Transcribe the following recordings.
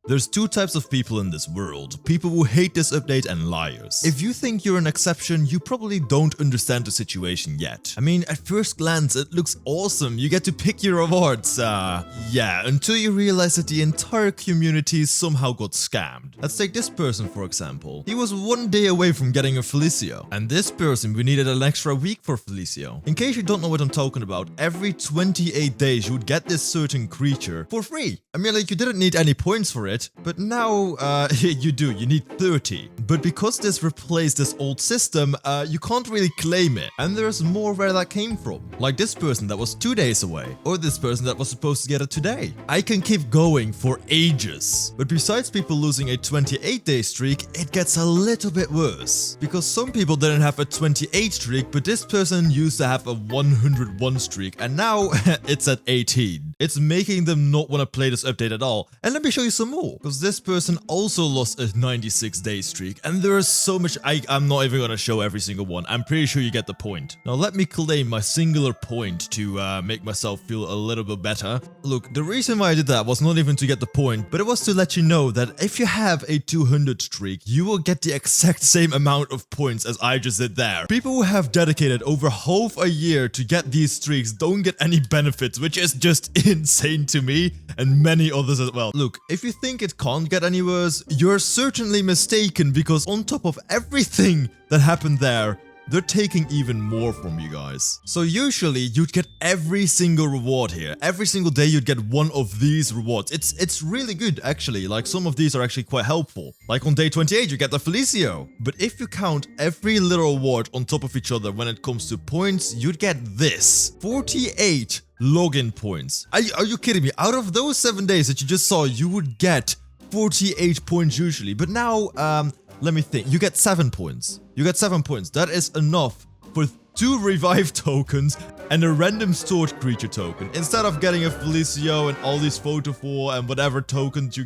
There's two types of people in this world, people who hate this update and liars. If you think you're an exception, you probably don't understand the situation yet. I mean, at first glance, it looks awesome, you get to pick your rewards, yeah, until you realize that the entire community somehow got scammed. Let's take this person for example. He was 1 day away from getting a Felicio, and this person we needed an extra week for Felicio. In case you don't know what I'm talking about, every 28 days you would get this certain creature for free. I mean, like, you didn't need any points for it, but now you do, you need 30. But because this replaced this old system, you can't really claim it. And there's more where that came from. Like this person that was 2 days away, or this person that was supposed to get it today. I can keep going for ages. But besides people losing a 28-day streak, it gets a little bit worse. Because some people didn't have a 28 streak, but this person used to have a 101 streak, and now it's at 18. It's making them not want to play this update at all. And let me show you some more. Because this person also lost a 96-day streak, and there is so much. I'm not even going to show every single one. I'm pretty sure you get the point. Now let me claim my singular point to make myself feel a little bit better. Look, the reason why I did that was not even to get the point, but it was to let you know that if you have a 200 streak, you will get the exact same amount of points as I just did there. People who have dedicated over half a year to get these streaks don't get any benefits, which is just insane to me and many others as well. Look, if you think it can't get any worse, you're certainly mistaken, because on top of everything that happened there, they're taking even more from you guys. So usually you'd get every single reward here. Every single day you'd get one of these rewards. It's really good actually. Like some of these are actually quite helpful. Like on day 28 you get the Felicio. But if you count every little reward on top of each other when it comes to points, you'd get this. 48 login points. Are you kidding me? Out of those 7 days that you just saw, you would get 48 points usually. But now, let me think. You get 7 points. You get 7 points. That is enough for 2 revive tokens and a random stored creature token. Instead of getting a Felicio and all these photo 4 and whatever tokens you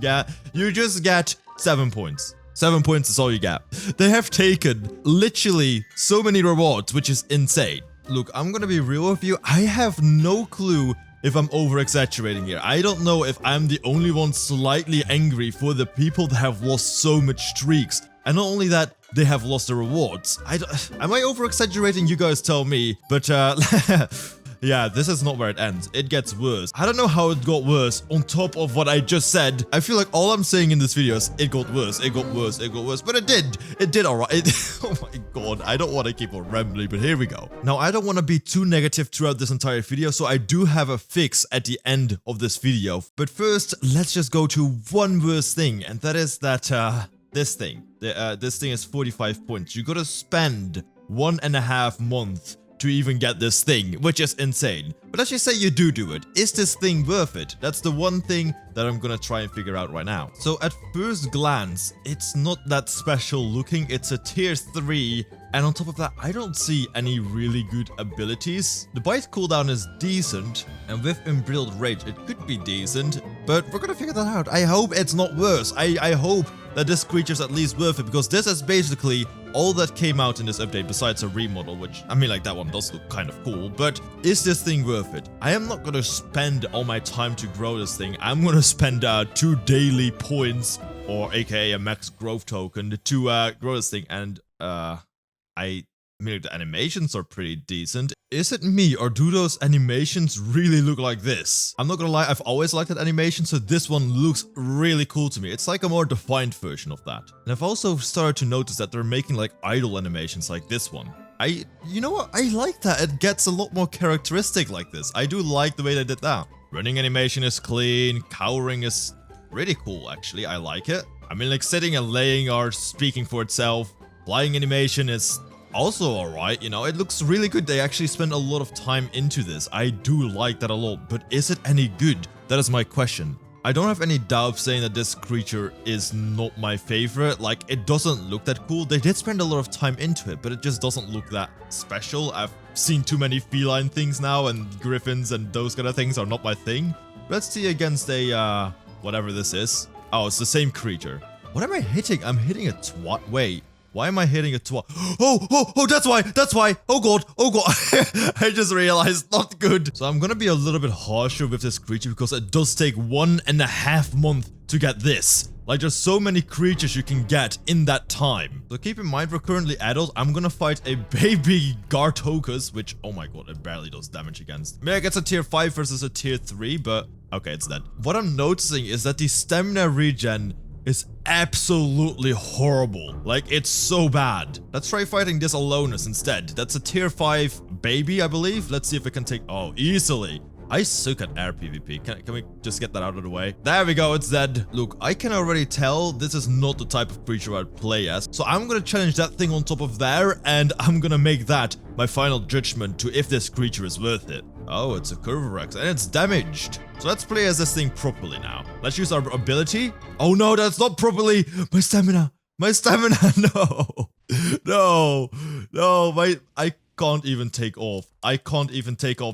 just get 7 points. 7 points is all you get. They have taken literally so many rewards, which is insane. Look, I'm gonna be real with you. I have no clue if I'm over-exaggerating here. I don't know if I'm the only one slightly angry for the people that have lost so much streaks. And not only that, they have lost the rewards. Am I over-exaggerating? You guys tell me. But yeah, this is not where it ends. It gets worse. I don't know how it got worse on top of what I just said. I feel like all I'm saying in this video is it got worse, it got worse, it got worse. But it did. It did alright. Oh my god, I don't want to keep on rambling, but here we go. Now, I don't want to be too negative throughout this entire video, so I do have a fix at the end of this video. But first, let's just go to one worse thing, and that is that, this thing. This thing is 45 points. You gotta spend 1.5 months to even get this thing, which is insane. But let's just say you do it. Is this thing worth it? That's the one thing that I'm gonna try and figure out right now. So at first glance, it's not that special looking. It's a tier 3. And on top of that, I don't see any really good abilities. The bite cooldown is decent, and with Embroiled Rage, it could be decent, but we're gonna figure that out. I hope it's not worse. I hope that this creature's at least worth it, because this is basically all that came out in this update besides a remodel, which, I mean, like, that one does look kind of cool, but is this thing worth it? I am not gonna spend all my time to grow this thing. I'm gonna spend 2 daily points, or aka a max growth token, to grow this thing, and I mean, the animations are pretty decent. Is it me, or do those animations really look like this? I'm not gonna lie, I've always liked that animation, so this one looks really cool to me. It's like a more defined version of that. And I've also started to notice that they're making like idle animations like this one. You know what? I like that. It gets a lot more characteristic like this. I do like the way they did that. Running animation is clean. Cowering is really cool, actually. I like it. I mean, like, sitting and laying are speaking for itself. Flying animation is also alright, you know, it looks really good. They actually spend a lot of time into this. I do like that a lot, but is it any good? That is my question. I don't have any doubt saying that this creature is not my favorite. Like, it doesn't look that cool. They did spend a lot of time into it, but it just doesn't look that special. I've seen too many feline things now, and griffins and those kind of things are not my thing. Let's see against a, whatever this is. Oh, it's the same creature. What am I hitting? I'm hitting a twat. Wait. Why am I hitting it twice? Oh, that's why. Oh god. I just realized, not good. So I'm gonna be a little bit harsher with this creature because it does take 1.5 months to get this. Like, there's so many creatures you can get in that time. So keep in mind, we're currently adults. I'm gonna fight a baby Gartokus, which, oh my god, it barely does damage against. Maybe it gets a tier 5 versus a tier 3, but okay, it's dead. What I'm noticing is that the stamina regen is absolutely horrible. Like, it's so bad. Let's try fighting this Alonus instead. That's a tier 5 baby, I believe. Let's see if it can take... Oh, easily. I suck at air PvP. Can we just get that out of the way? There we go, it's dead. Look, I can already tell this is not the type of creature I'd play as. So I'm gonna challenge that thing on top of there, and I'm gonna make that my final judgment to if this creature is worth it. Oh, it's a Curvarex, and it's damaged. So let's play as this thing properly now. Let's use our ability. Oh no, that's not properly. My stamina, no. I can't even take off.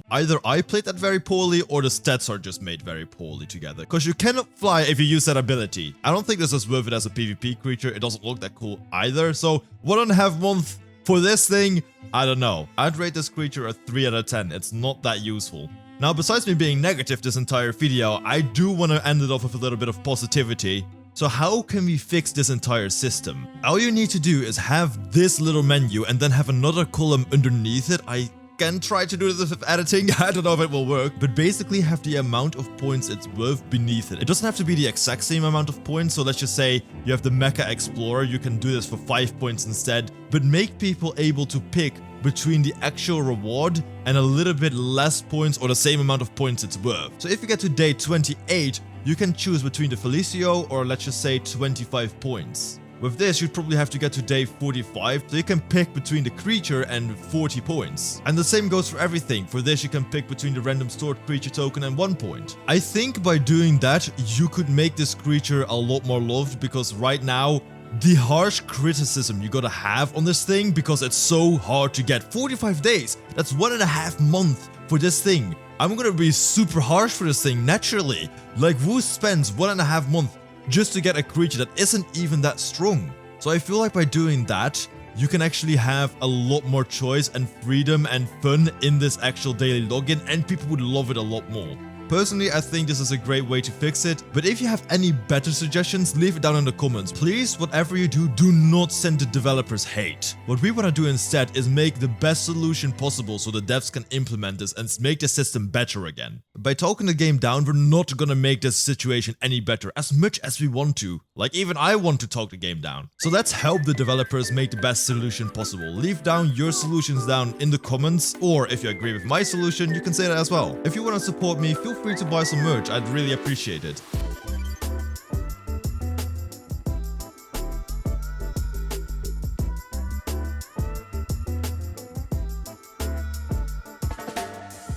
Either I played that very poorly or the stats are just made very poorly together. Because you cannot fly if you use that ability. I don't think this is worth it as a PvP creature. It doesn't look that cool either. So 1.5 months for this thing, I don't know. I'd rate this creature a 3 out of 10. It's not that useful. Now, besides me being negative this entire video, I do want to end it off with a little bit of positivity. So how can we fix this entire system? All you need to do is have this little menu and then have another column underneath it. I can try to do this with editing. I don't know if it will work, but basically have the amount of points it's worth beneath it. It doesn't have to be the exact same amount of points. So let's just say you have the Mecha Explorer. You can do this for 5 points instead, but make people able to pick between the actual reward and a little bit less points or the same amount of points it's worth. So if you get to day 28, you can choose between the Felicio or let's just say 25 points. With this, you'd probably have to get to day 45, so you can pick between the creature and 40 points. And the same goes for everything. For this, you can pick between the random stored creature token and 1 point. I think by doing that, you could make this creature a lot more loved, because right now, the harsh criticism you gotta have on this thing, because it's so hard to get. 45 days, that's 1.5 months for this thing. I'm gonna be super harsh for this thing, naturally. Like, who spends 1.5 months just to get a creature that isn't even that strong? So I feel like by doing that, you can actually have a lot more choice and freedom and fun in this actual daily login, and people would love it a lot more. Personally, I think this is a great way to fix it, but if you have any better suggestions, leave it down in the comments. Please, whatever you do, do not send the developers hate. What we want to do instead is make the best solution possible so the devs can implement this and make the system better again. By talking the game down, we're not gonna make this situation any better, as much as we want to. Like, even I want to talk the game down. So let's help the developers make the best solution possible. Leave down your solutions down in the comments, or if you agree with my solution, you can say that as well. If you want to support me, feel free to buy some merch. I'd really appreciate it.